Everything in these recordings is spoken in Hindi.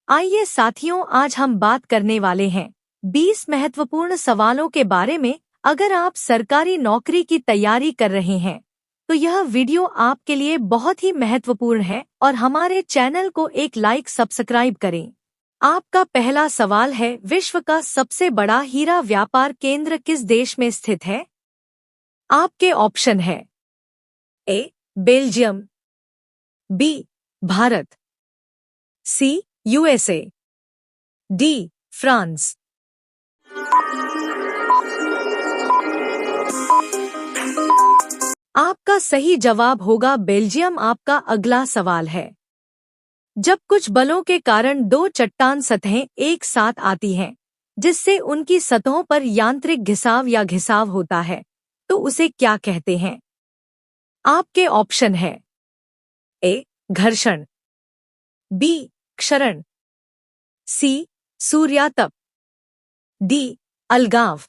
आइए साथियों, आज हम बात करने वाले हैं 20 महत्वपूर्ण सवालों के बारे में। अगर आप सरकारी नौकरी की तैयारी कर रहे हैं तो यह वीडियो आपके लिए बहुत ही महत्वपूर्ण है और हमारे चैनल को एक लाइक सब्सक्राइब करें। आपका पहला सवाल है, विश्व का सबसे बड़ा हीरा व्यापार केंद्र किस देश में स्थित है? आपके ऑप्शन है A Belgium, B Bharat, C USA, D France. आपका सही जवाब होगा बेल्जियम। आपका अगला सवाल है, जब कुछ बलों के कारण दो चट्टान सतहें एक साथ आती हैं जिससे उनकी सतहों पर यांत्रिक घिसाव या घिसाव होता है तो उसे क्या कहते हैं? आपके ऑप्शन है ए घर्षण, बी क्षरण, सी सूर्यातप, डी अलगाव।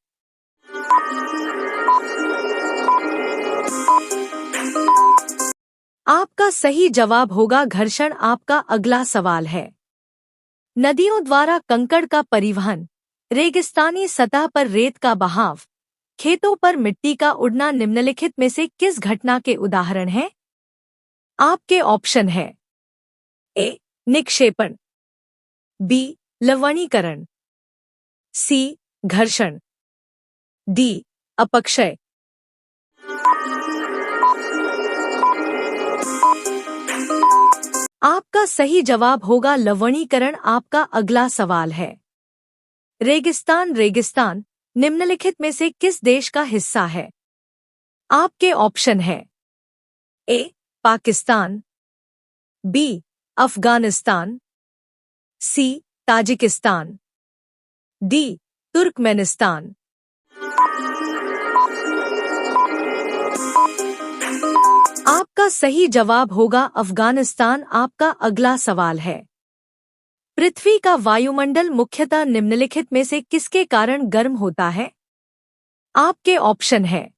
आपका सही जवाब होगा घर्षण। आपका अगला सवाल है, नदियों द्वारा कंकड़ का परिवहन, रेगिस्तानी सतह पर रेत का बहाव, खेतों पर मिट्टी का उड़ना निम्नलिखित में से किस घटना के उदाहरण हैं? आपके ऑप्शन है ए निक्षेपण, बी लवणीकरण, सी घर्षण, डी अपक्षय। आपका सही जवाब होगा लवणीकरण। आपका अगला सवाल है, रेगिस्तान निम्नलिखित में से किस देश का हिस्सा है? आपके ऑप्शन है ए पाकिस्तान, बी अफगानिस्तान, सी ताजिकिस्तान, डी तुर्कमेनिस्तान। आपका सही जवाब होगा अफगानिस्तान। आपका अगला सवाल है, पृथ्वी का वायुमंडल मुख्यतः निम्नलिखित में से किसके कारण गर्म होता है? आपके ऑप्शन है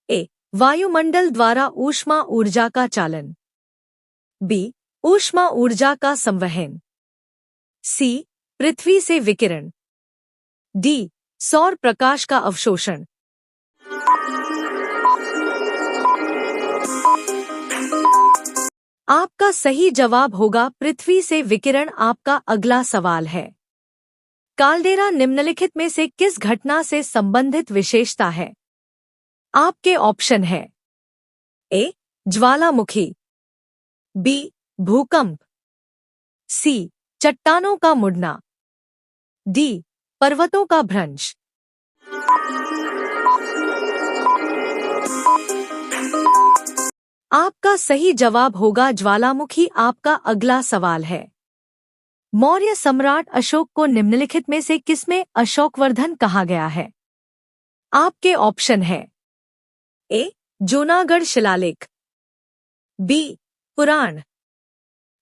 ए वायुमंडल द्वारा ऊष्मा ऊर्जा का चालन, बी ऊष्मा ऊर्जा का संवहन, सी पृथ्वी से विकिरण, डी सौर प्रकाश का अवशोषण। आपका सही जवाब होगा पृथ्वी से विकिरण। आपका अगला सवाल है, काल्डेरा निम्नलिखित में से किस घटना से संबंधित विशेषता है? आपके ऑप्शन है ए ज्वालामुखी, बी भूकंप, सी चट्टानों का मुड़ना, डी पर्वतों का भ्रंश। आपका सही जवाब होगा ज्वालामुखी। आपका अगला सवाल है, मौर्य सम्राट अशोक को निम्नलिखित में से किसमें अशोकवर्धन कहा गया है? आपके ऑप्शन है ए जूनागढ़ शिलालेख, बी पुराण,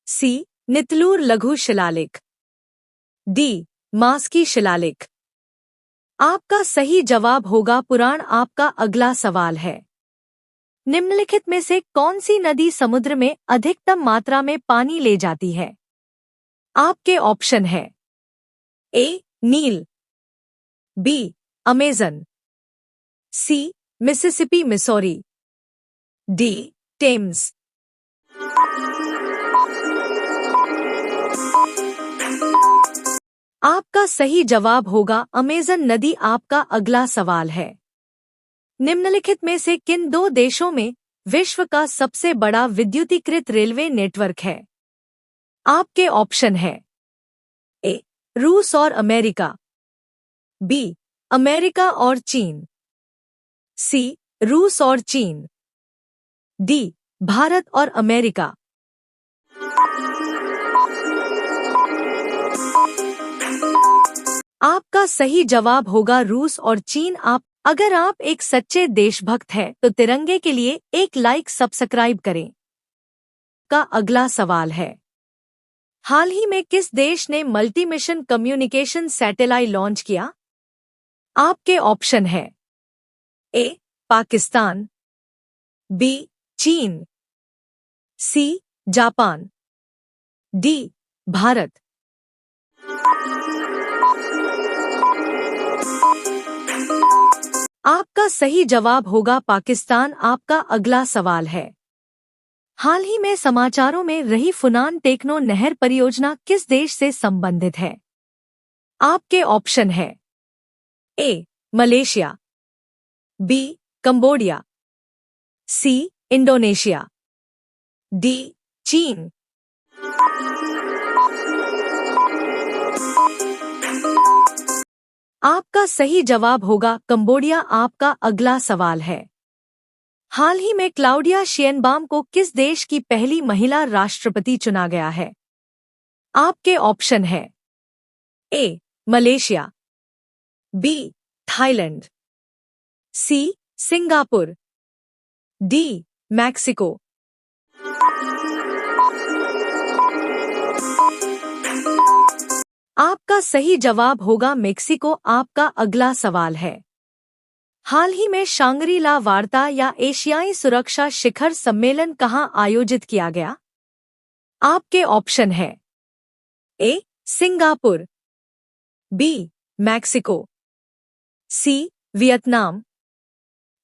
सी नितलूर लघु शिलालेख, डी मास्की शिलालेख। आपका सही जवाब होगा पुराण। आपका अगला सवाल है, निम्नलिखित में से कौन सी नदी समुद्र में अधिकतम मात्रा में पानी ले जाती है? आपके ऑप्शन है ए नील, बी अमेजन, सी मिसिसिपी मिसौरी, डी टेम्स। आपका सही जवाब होगा अमेजन नदी। आपका अगला सवाल है, निम्नलिखित में से किन दो देशों में विश्व का सबसे बड़ा विद्युतीकृत रेलवे नेटवर्क है? आपके ऑप्शन है ए रूस और अमेरिका, बी अमेरिका और चीन, सी रूस और चीन, डी भारत और अमेरिका। आपका सही जवाब होगा रूस और चीन। अगर आप एक सच्चे देशभक्त हैं तो तिरंगे के लिए एक लाइक सब्सक्राइब करें। का अगला सवाल है, हाल ही में किस देश ने multi mission communication satellite launch किया? आपके ऑप्शन है ए पाकिस्तान, बी चीन, सी जापान, डी भारत। आपका सही जवाब होगा पाकिस्तान। आपका अगला सवाल है, हाल ही में समाचारों में रही फुनान टेक्नो नहर परियोजना किस देश से संबंधित है? आपके ऑप्शन है A Malaysia, B Cambodia, C Indonesia, D चीन। आपका सही जवाब होगा कंबोडिया। आपका अगला सवाल है, हाल ही में क्लाउडिया शेयनबाम को किस देश की पहली महिला राष्ट्रपति चुना गया है? आपके ऑप्शन है A Malaysia, B Thailand, C Singapore, D Mexico. आपका सही जवाब होगा मेक्सिको। आपका अगला सवाल है, हाल ही में शांग्री ला वार्ता या एशियाई सुरक्षा शिखर सम्मेलन कहाँ आयोजित किया गया? आपके ऑप्शन है A Singapore, B Mexico, C Vietnam,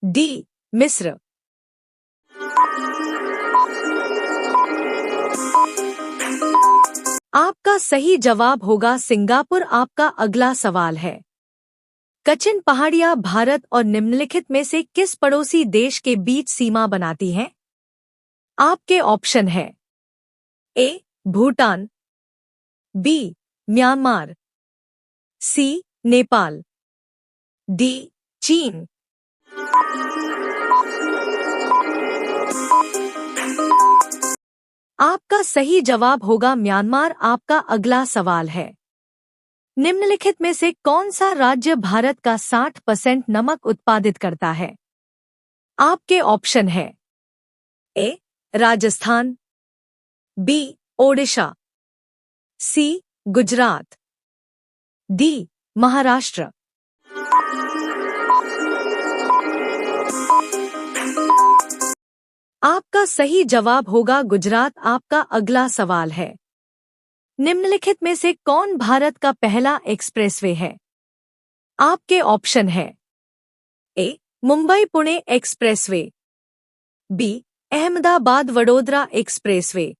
D मिस्र। आपका सही जवाब होगा सिंगापुर। आपका अगला सवाल है, कचिन पहाड़ियां भारत और निम्नलिखित में से किस पड़ोसी देश के बीच सीमा बनाती हैं? आपके ऑप्शन है ए भूटान, बी म्यांमार, सी नेपाल, डी चीन। आपका सही जवाब होगा म्यांमार। आपका अगला सवाल है, निम्नलिखित में से कौन सा राज्य भारत का 60% नमक उत्पादित करता है? आपके ऑप्शन है ए राजस्थान, बी ओडिशा, सी गुजरात, डी महाराष्ट्र। आपका सही जवाब होगा गुजरात। आपका अगला सवाल है, निम्नलिखित में से कौन भारत का पहला एक्सप्रेसवे है? आपके ऑप्शन है A Mumbai Pune expressway, B Ahmedabad Vadodara expressway,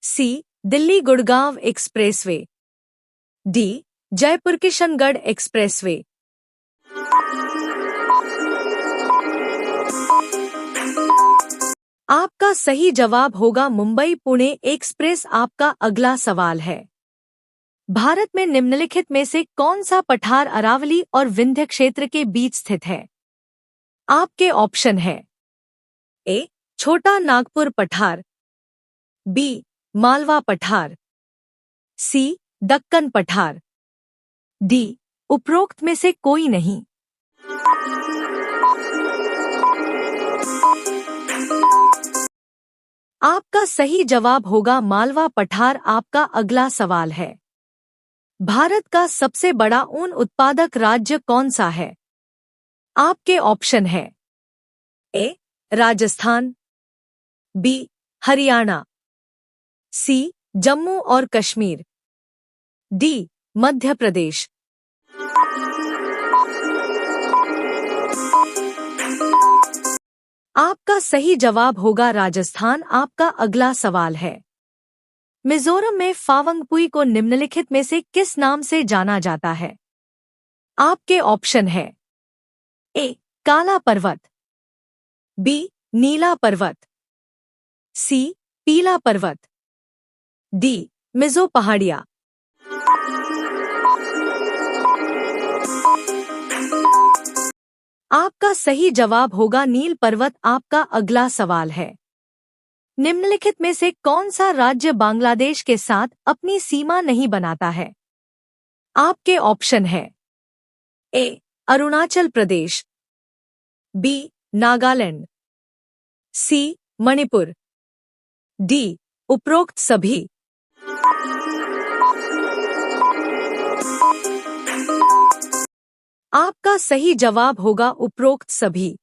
C Delhi Gurgaon expressway, D Jaipur Kishangarh expressway. आपका सही जवाब होगा मुंबई पुणे एक्सप्रेस। आपका अगला सवाल है, भारत में निम्नलिखित में से कौन सा पठार अरावली और विंध्य क्षेत्र के बीच स्थित है? आपके ऑप्शन है ए छोटा नागपुर पठार, बी मालवा पठार, सी दक्कन पठार, डी उपरोक्त में से कोई नहीं। आपका सही जवाब होगा मालवा पठार। आपका अगला सवाल है, भारत का सबसे बड़ा ऊन उत्पादक राज्य कौन सा है? आपके ऑप्शन है ए राजस्थान, बी हरियाणा, सी जम्मू और कश्मीर, डी मध्य प्रदेश। आपका सही जवाब होगा राजस्थान। आपका अगला सवाल है, मिजोरम में फावंगपुई को निम्नलिखित में से किस नाम से जाना जाता है? आपके ऑप्शन है ए काला पर्वत, बी नीला पर्वत, सी पीला पर्वत, डी मिजो पहाड़िया। आपका सही जवाब होगा नील पर्वत। आपका अगला सवाल है, निम्नलिखित में से कौन सा राज्य बांग्लादेश के साथ अपनी सीमा नहीं बनाता है? आपके ऑप्शन है ए अरुणाचल प्रदेश, बी नागालैंड, सी मणिपुर, डी उपरोक्त सभी। आपका सही जवाब होगा उपरोक्त सभी।